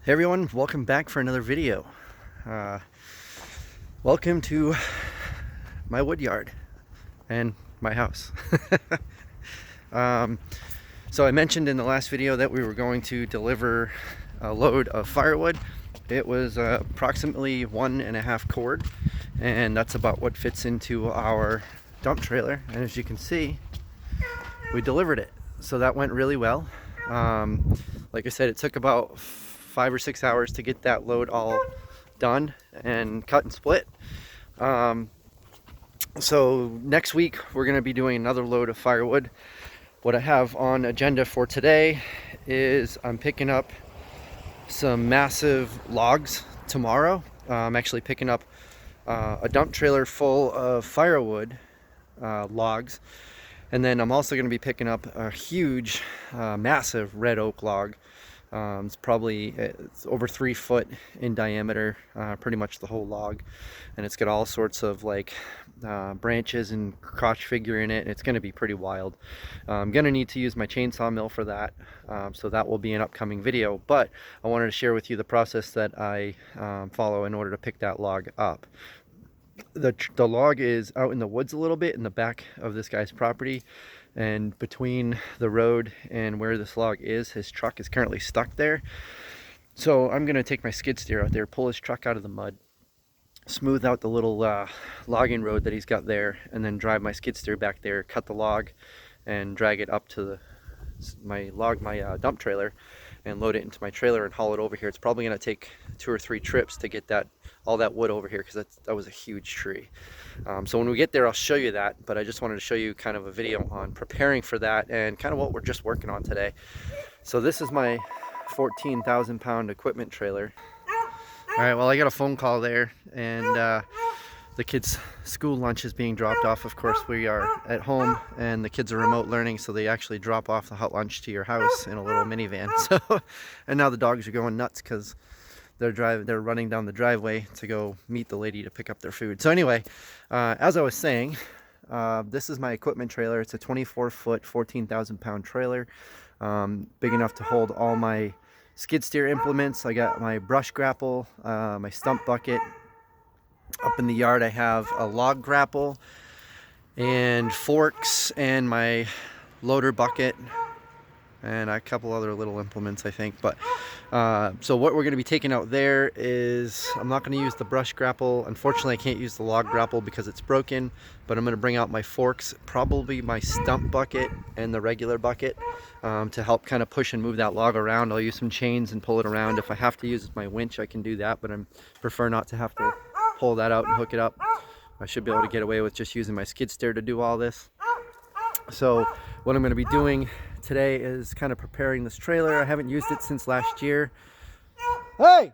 Hey everyone, welcome back for another video. Welcome to my wood yard and my house. So I mentioned in the last video that we were going to deliver a load of firewood. It was approximately 1.5 cord, and that's about what fits into our dump trailer. And as you can see, we delivered it. So that went really well. Like I said, it took about 5 or 6 hours to get that load all done and cut and split. So next week we're going to be doing another load of firewood. What I have on agenda for today is I'm picking up some massive logs tomorrow. I'm actually picking up a dump trailer full of firewood logs, and then I'm also going to be picking up a huge massive red oak log. It's over 3 foot in diameter, pretty much the whole log, and it's got all sorts of like branches and crotch figure in it. It's going to be pretty wild. I'm going to need to use my chainsaw mill for that, so that will be an upcoming video, but I wanted to share with you the process that I follow in order to pick that log up. The log is out in the woods a little bit in the back of this guy's property, and between the road and where this log is, his truck is currently stuck there. So I'm going to take my skid steer out there, pull his truck out of the mud, smooth out the little logging road that he's got there, and then drive my skid steer back there, cut the log, and drag it up to my dump trailer, and load it into my trailer and haul it over here. It's probably going to take 2 or 3 trips to get all that wood over here, because that was a huge tree. So when we get there, I'll show you that, but I just wanted to show you kind of a video on preparing for that and kind of what we're just working on today. So this is my 14,000 pound equipment trailer. All right, well, I got a phone call there, and the kids' school lunch is being dropped off. Of course, we are at home and the kids are remote learning, so they actually drop off the hot lunch to your house in a little minivan. So, and now the dogs are going nuts because they're running down the driveway to go meet the lady to pick up their food. So anyway, as I was saying, this is my equipment trailer. It's a 24 foot, 14,000 pound trailer, big enough to hold all my skid steer implements. I got my brush grapple, my stump bucket. Up in the yard I have a log grapple and forks and my loader bucket and a couple other little implements, I think. But so what we're going to be taking out there is, I'm not going to use the brush grapple. Unfortunately, I can't use the log grapple because it's broken, but I'm going to bring out my forks, probably my stump bucket and the regular bucket, to help kind of push and move that log around. I'll use some chains and pull it around. If I have to use my winch, I can do that, but I prefer not to have to pull that out and hook it up. I should be able to get away with just using my skid steer to do all this. So what I'm going to be doing today is kind of preparing this trailer. I haven't used it since last year. Hey!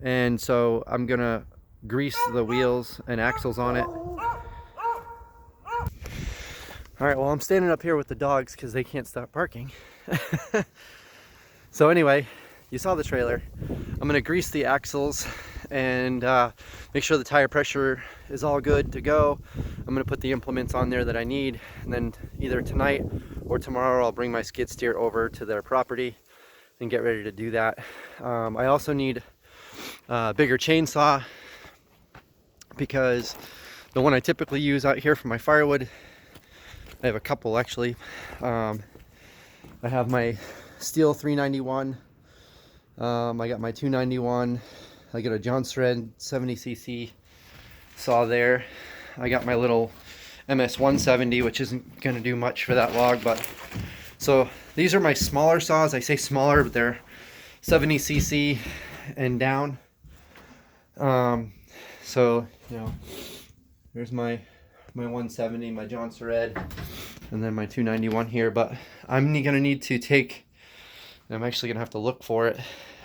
And so I'm going to grease the wheels and axles on it. Alright, well, I'm standing up here with the dogs because they can't stop barking. So anyway, you saw the trailer. I'm going to grease the axles and make sure the tire pressure is all good to go. I'm going to put the implements on there that I need, and then either tonight or tomorrow I'll bring my skid steer over to their property and get ready to do that. I also need a bigger chainsaw, because the one I typically use out here for my firewood, I have a couple actually. I have my steel 391. I got my 291. I got a Johnson 70cc saw there. I got my little MS 170, which isn't going to do much for that log, but so these are my smaller saws. I say smaller, but they're 70cc and down. So you know, there's my 170, my Johnson Red, and then my 291 here. But I'm going to need to take, I'm actually going to have to look for it.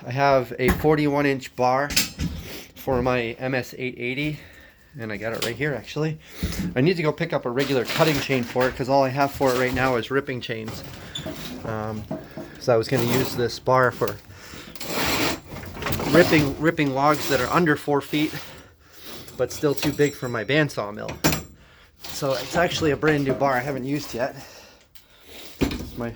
I have a 41-inch bar for my MS 880, and I got it right here actually. I need to go pick up a regular cutting chain for it, because all I have for it right now is ripping chains. So I was going to use this bar for ripping logs that are under 4 feet, but still too big for my bandsaw mill. So it's actually a brand new bar I haven't used yet. It's my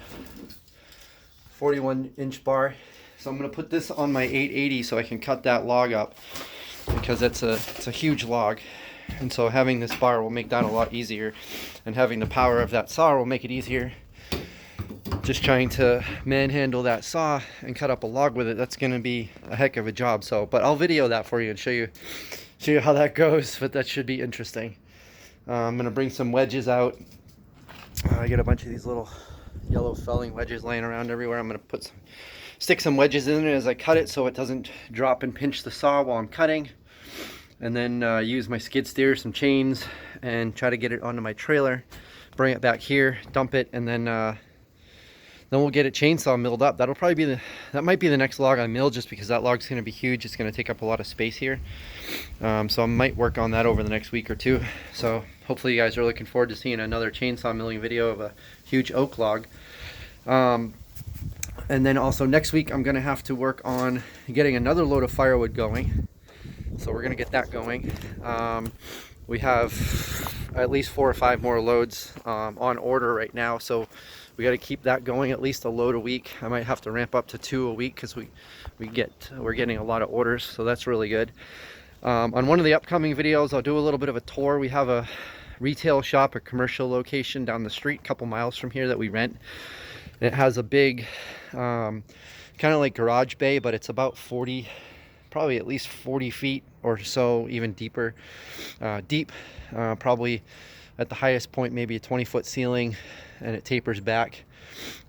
41-inch bar. So I'm going to put this on my 880 so I can cut that log up, because it's a huge log. And so having this bar will make that a lot easier, and having the power of that saw will make it easier. Just trying to manhandle that saw and cut up a log with it, that's going to be a heck of a job. So, but I'll video that for you and show you how that goes, but that should be interesting. I'm going to bring some wedges out. I get a bunch of these little yellow felling wedges laying around everywhere. I'm going to stick some wedges in it as I cut it so it doesn't drop and pinch the saw while I'm cutting. And then use my skid steer, some chains, and try to get it onto my trailer, bring it back here, dump it, and then we'll get it chainsaw milled up. That'll probably be that might be the next log I mill, just because that log's going to be huge. It's going to take up a lot of space here. So I might work on that over the next week or two. So hopefully you guys are looking forward to seeing another chainsaw milling video of a huge oak log. And then also next week I'm going to have to work on getting another load of firewood going. So we're going to get that going. We have at least 4 or 5 more loads on order right now, so we got to keep that going, at least a load a week. I might have to ramp up to 2 a week because we're getting a lot of orders, so that's really good. On one of the upcoming videos, I'll do a little bit of a tour. We have a retail shop, a commercial location down the street, a couple miles from here, that we rent. It has a big kind of like garage bay, but it's about probably at least 40 feet or so, even deeper, deep, probably at the highest point maybe a 20-foot ceiling, and it tapers back,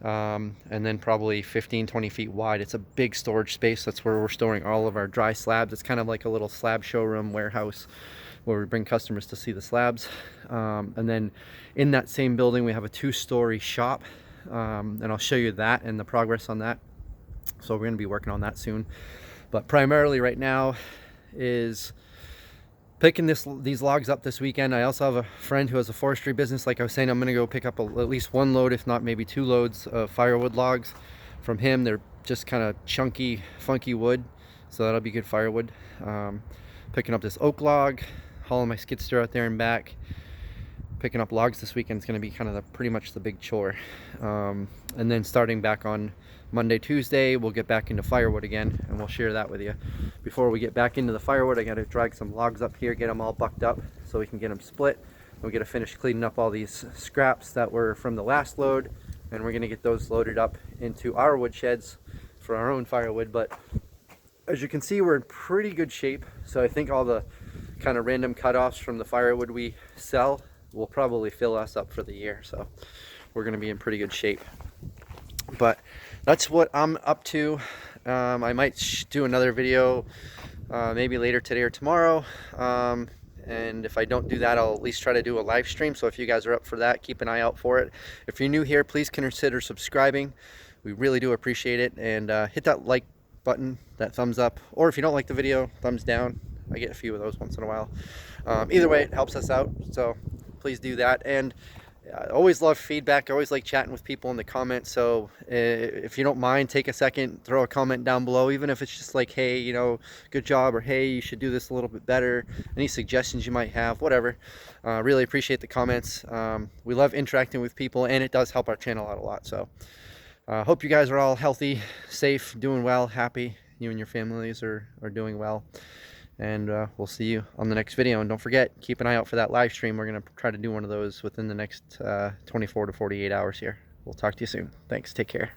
and then probably 15-20 feet wide. It's a big storage space. That's where we're storing all of our dry slabs. It's kind of like a little slab showroom warehouse where we bring customers to see the slabs. And then in that same building we have a 2-story shop, and I'll show you that and the progress on that. So we're going to be working on that soon. But primarily right now is picking these logs up this weekend. I also have a friend who has a forestry business. Like I was saying, I'm going to go pick up at least 1 load, if not maybe 2 loads of firewood logs from him. They're just kind of chunky, funky wood, so that'll be good firewood. Picking up this oak log, hauling my skid steer out there and back. Picking up logs this weekend is going to be kind of pretty much the big chore. And then starting back on Monday, Tuesday, we'll get back into firewood again, and we'll share that with you. Before we get back into the firewood, I got to drag some logs up here, get them all bucked up so we can get them split. We got to finish cleaning up all these scraps that were from the last load, and we're going to get those loaded up into our wood sheds for our own firewood. But as you can see, we're in pretty good shape. So I think all the kind of random cutoffs from the firewood we sell will probably fill us up for the year. So we're going to be in pretty good shape. But that's what I'm up to. I might do another video maybe later today or tomorrow, and if I don't do that, I'll at least try to do a live stream. So if you guys are up for that, keep an eye out for it. If you're new here, please consider subscribing. We really do appreciate it. And hit that like button, that thumbs up, or if you don't like the video, thumbs down. I get a few of those once in a while. Either way, it helps us out, so please do that. And I always love feedback. I always like chatting with people in the comments. So if you don't mind, take a second, throw a comment down below, even if it's just like, hey, you know, good job, or hey, you should do this a little bit better. Any suggestions you might have, whatever. Really appreciate the comments. We love interacting with people, and it does help our channel out a lot. So hope you guys are all healthy, safe, doing well, happy. You and your families are doing well. And we'll see you on the next video. And don't forget, keep an eye out for that live stream. We're going to try to do one of those within the next 24 to 48 hours here. We'll talk to you soon. Thanks. Take care.